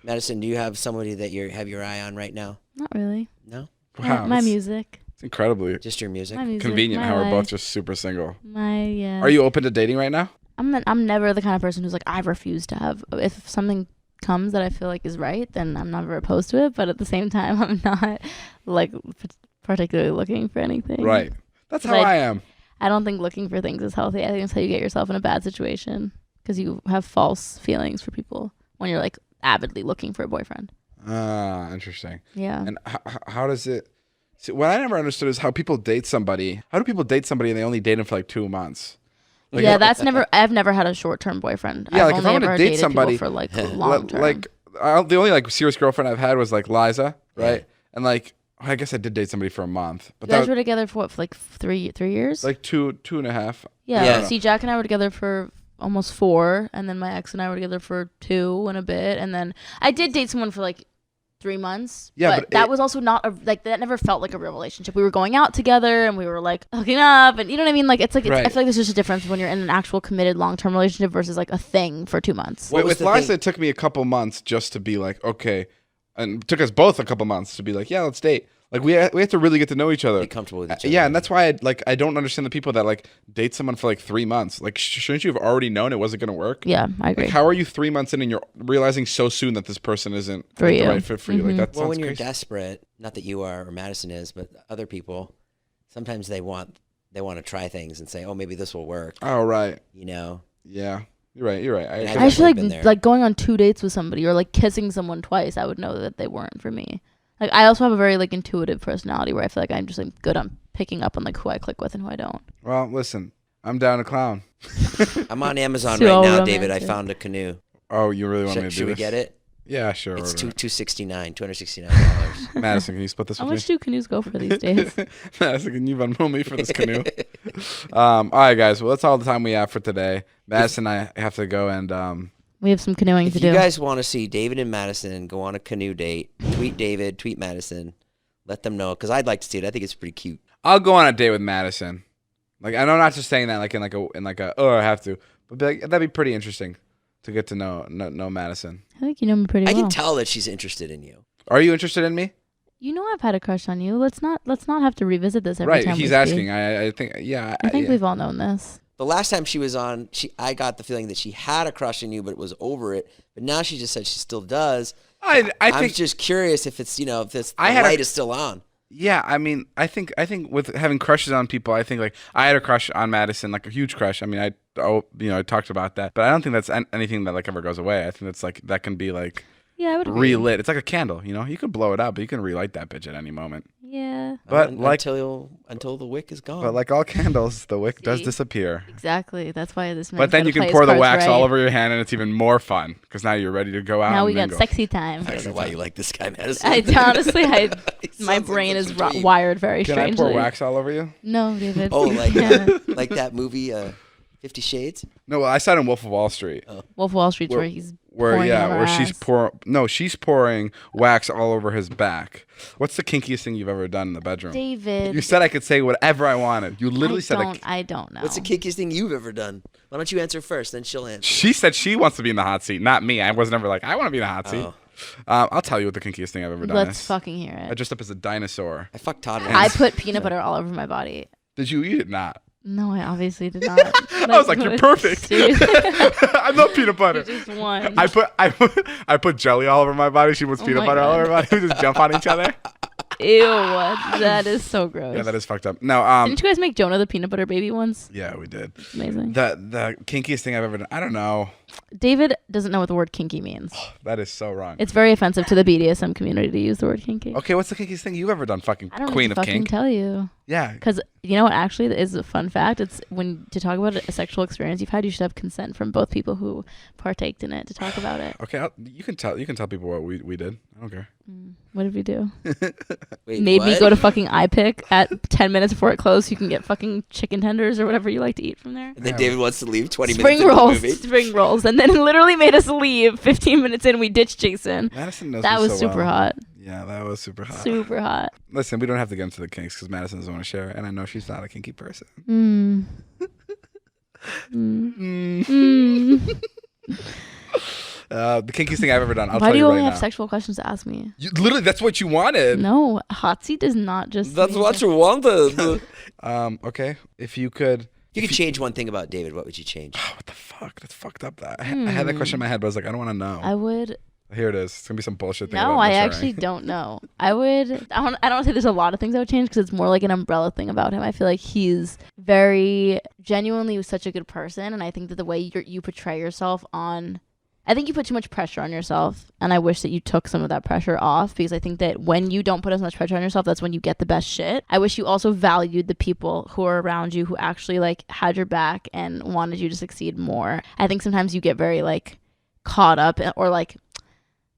Madison, do you have somebody that you have your eye on right now? Not really. No? Wow, My music. It's incredibly Just your music? My music. convenient my how we're life. both just super single. Yeah. Are you open to dating right now? I'm never the kind of person who's like, I refuse to have. If something comes that I feel like is right, then I'm never opposed to it. But at the same time, I'm not like particularly looking for anything. Right. That's how I am. I don't think looking for things is healthy. I think it's how you get yourself in a bad situation because you have false feelings for people when you're like avidly looking for a boyfriend. Ah, interesting. Yeah. And how does it? See, what I never understood is how people date somebody. How do people date somebody and they only date them for like 2 months? Like, yeah, I've never had a short-term boyfriend. Yeah, I've like if only I'm gonna ever date dated somebody people for like long-term. like the only like serious girlfriend I've had was like Liza, right? Yeah. And like I guess I did date somebody for a month, but You guys were together for what, for like three years? like two and a half. Yeah. Yeah. See, Jack and I were together for almost 4, and then my ex and I were together for 2 and a bit, and then I did date someone for like 3 months. Yeah, but that was also not like that. Never felt like a real relationship. We were going out together, and we were like hooking up, and you know what I mean. Like I feel like there's just a difference when you're in an actual committed long-term relationship versus like a thing for 2 months. With Liza, it took me a couple months just to be like, okay, and it took us both a couple months to be like, yeah, let's date. Like we have to really get to know each other. Be comfortable with each other. Yeah, and that's why I don't understand the people that like date someone for like 3 months. Like shouldn't you have already known it wasn't going to work? Yeah, I agree. Like how are you 3 months in and you're realizing so soon that this person isn't For like, you. the right fit for you? Like that Well, sounds when you're crazy. desperate, not that you are or Madison is, but other people, sometimes they want to try things and say, oh, maybe this will work. Oh right. You know? Yeah. You're right. I've I feel definitely been there. like going on 2 dates with somebody or like kissing someone twice, I would know that they weren't for me. Like I also have a very like intuitive personality where I feel like I'm just like good on picking up on like who I click with and who I don't. Well, listen, I'm down to clown. I'm on Amazon So right now, romantic. David. I found a canoe. Oh, you really want me to do Should we this? get it? Yeah, sure. It's order it. $269. Madison, can you split this How with much do canoes go for these days? me? Madison, can you unroll me for this canoe? All right, guys. Well, that's all the time we have for today. Madison and I have to go and We have some canoeing If to you do. guys want to see David and Madison go on a canoe date, tweet David, tweet Madison. Let them know, because I'd like to see it. I think it's pretty cute. I'll go on a date with Madison. Like I know, not just saying that like in like a oh I have to, but be like, that'd be pretty interesting to get to know Madison. I think you know me pretty I well. can tell that she's interested in you. Are you interested in me? You know I've had a crush on you. Let's not have to revisit this every Right. time. He's we asking. speak. I think. Yeah. I think yeah. we've all known this. The last time she was on, I got the feeling that she had a crush on you, but was over it. But now she just said she still does. I I'm think. just curious if it's, if this I the had a- light is still on. Yeah, I mean, I think with having crushes on people, I think like I had a crush on Madison, like a huge crush. I mean, I talked about that, but I don't think that's anything that like ever goes away. I think that's like that can be like Yeah, I would agree. relit. It's like a candle, you can blow it out, but you can relight that bitch at any moment. Yeah. But Until the wick is gone. But like all candles, the wick does See? disappear. Exactly. That's why this. But then you can pour the wax all over your hand, and it's even more fun because now you're ready to go out. Now we and then got go. sexy time. I don't know why you like this guy, Madison. Honestly, my sounds brain like is such a dweeb. wired very Can strangely. I pour wax all over you? No, David. Oh, like Yeah. like that movie, 50 Shades? No, well, I saw it in Wolf of Wall Street. Wolf of Wall Street's Where- where he's Where pouring it on her where she's ass. she's pouring wax all over his back. What's the kinkiest thing you've ever done in the bedroom? David. You said I could say whatever I wanted. You literally said I don't know. What's the kinkiest thing you've ever done? Why don't you answer first, then she'll answer. She said she wants to be in the hot seat, not me. I was never like I want to be in the hot seat. Oh. I'll tell you what the kinkiest thing I've ever done Let's is. fucking hear I it. dressed up as a dinosaur. I fucked Todd I once. put peanut butter all over my body. Did you eat it? Not. No, I obviously did not. I was like, you're perfect. Seriously. I love peanut butter. Just one. I put jelly all over my body. She puts Oh peanut my butter all God. over her body. We just jump on each other. Ew, that is so gross. Yeah, that is fucked up. No, Didn't you guys make Jonah the peanut butter baby once? yeah, we did. Amazing. The kinkiest thing I've ever done. I don't know. David doesn't know what the word kinky means. That is so wrong. It's very offensive to the BDSM community to use the word kinky. Okay, what's the kinkiest thing you've ever done? Fucking I don't queen know of to fucking kink. tell you. Yeah. Because you know what actually is a fun fact? It's when to talk about a sexual experience you've had, you should have consent from both people who partaked in it to talk about it. Okay, you can tell people what we did. I don't care. What did we do? Wait, Made me what? go to fucking iPick at 10 minutes before it closed so you can get fucking chicken tenders or whatever you like to eat from there. And then David wants to leave 20 Spring minutes into rolls, the movie. spring rolls. And then literally made us leave 15 minutes in. We ditched Jason. Madison knows That me was so super well. hot. Yeah, that was super hot. Super hot. Listen, we don't have to get into the kinks because Madison doesn't want to share, and I know she's not a kinky person. The kinkiest thing I've ever done. I'll Why tell do you you only right have now. sexual questions to ask me? Literally, that's what you wanted. No, hot seat is not just. That's me. what you wanted. Okay. If you could. You could change one thing about David. What would you change? Oh, what the fuck? That's fucked up. I had that question in my head, but I was like, I don't want to know. I would. Here it is. It's gonna be some bullshit thing. No, about I Miss actually Herring. don't know. I don't say there's a lot of things I would change because it's more like an umbrella thing about him. I feel like he's very genuinely such a good person, and I think that the way you portray yourself on, I think you put too much pressure on yourself, and I wish that you took some of that pressure off, because I think that when you don't put as much pressure on yourself, that's when you get the best shit. I wish you also valued the people who are around you, who actually like had your back and wanted you to succeed more. I think sometimes you get very like caught up, or like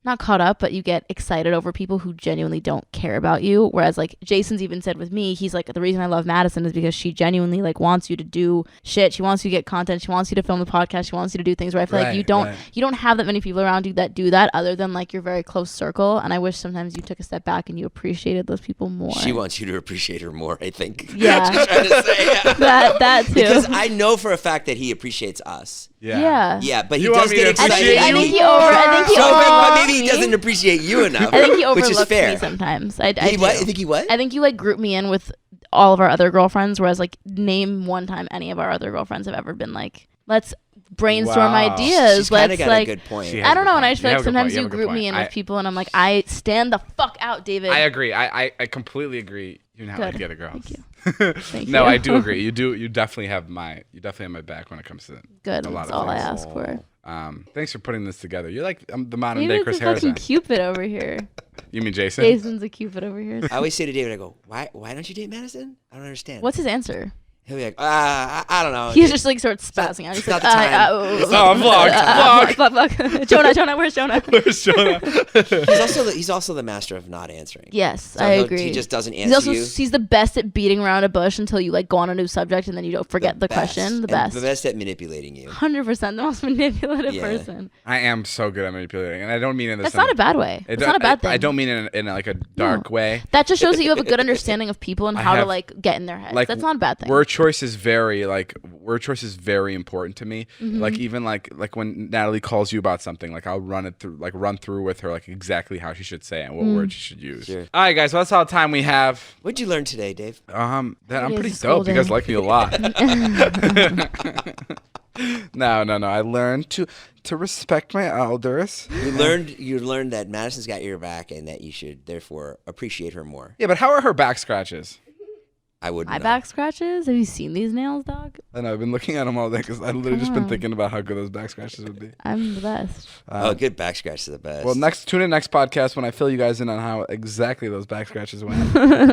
not caught up, but you get excited over people who genuinely don't care about you. Whereas like Jason's even said with me, he's like, the reason I love Madison is because she genuinely like wants you to do shit. She wants you to get content. She wants you to film the podcast. She wants you to do things where I feel like you don't have that many people around you that do that, other than like your very close circle. And I wish sometimes you took a step back and you appreciated those people more. She wants you to appreciate her more, I think. Yeah. That's what I'm trying to say. that too. Because I know for a fact that he appreciates us. Yeah. Yeah, but he You want does me get to excited. appreciate I you think he more? but maybe he me. doesn't appreciate you enough. I think he which is overlooks fair. me sometimes. I think he what? I think you like group me in with all of our other girlfriends, whereas like name one time any of our other girlfriends have ever been like, let's brainstorm Wow. ideas. She's kind Let's of got like, a good point. She has I don't a good know, and I point. just feel You like have a good point. sometimes You you have a good group me point. in with people, and I'm like, I stand the fuck out, David. I agree. I completely agree. You know how I Good. get it, girls. Thank you. Thank No, you. I do agree. You definitely have my back when it comes to Good. a lot That's of all I things. ask for. Thanks for putting this together. You're like the modern day David's Chris a fucking Harrison. Cupid over here. You mean Jason? Jason's a Cupid over here. I always say to David, I go, why don't you date Madison? I don't understand. What's his answer? He'll be like, I don't know. He just like starts spazzing out. He's it's not like, the time. Vlog. Jonah, where's Jonah? Where's Jonah? he's also the master of not answering. Yes, So I agree. He just doesn't He's answer also you. he's the best at beating around a bush until you like go on a new subject and then you don't forget the best. question. The And best. the best at manipulating you. 100% the most manipulative Yeah. person. I am so good at manipulating, and I don't mean in this. That's not a bad way. It's not a bad thing. I don't mean in like a dark way. That just shows that you have a good understanding of people and I how to have- like get in their heads. Like, That's not a bad thing. Word choice is very important to me. Mm-hmm. Like even like when Natalie calls you about something, like I'll run through with her like exactly how she should say it and what words she should use. Sure. All right, guys. Well, that's all the time we have. What'd you learn today, Dave? That I'm It pretty is dope. You guys scolding. like me a lot. No. I learned to respect my elders. You learned that Madison's got your back and that you should therefore appreciate her more. Yeah, but how are her back scratches? I wouldn't My know. back scratches? Have you seen these nails, dog? I know I've been looking at them all day because I've literally just been on. thinking about how good those back scratches would be. I'm the best. Good back scratch is the best. Well, tune in next podcast when I fill you guys in on how exactly those back scratches went.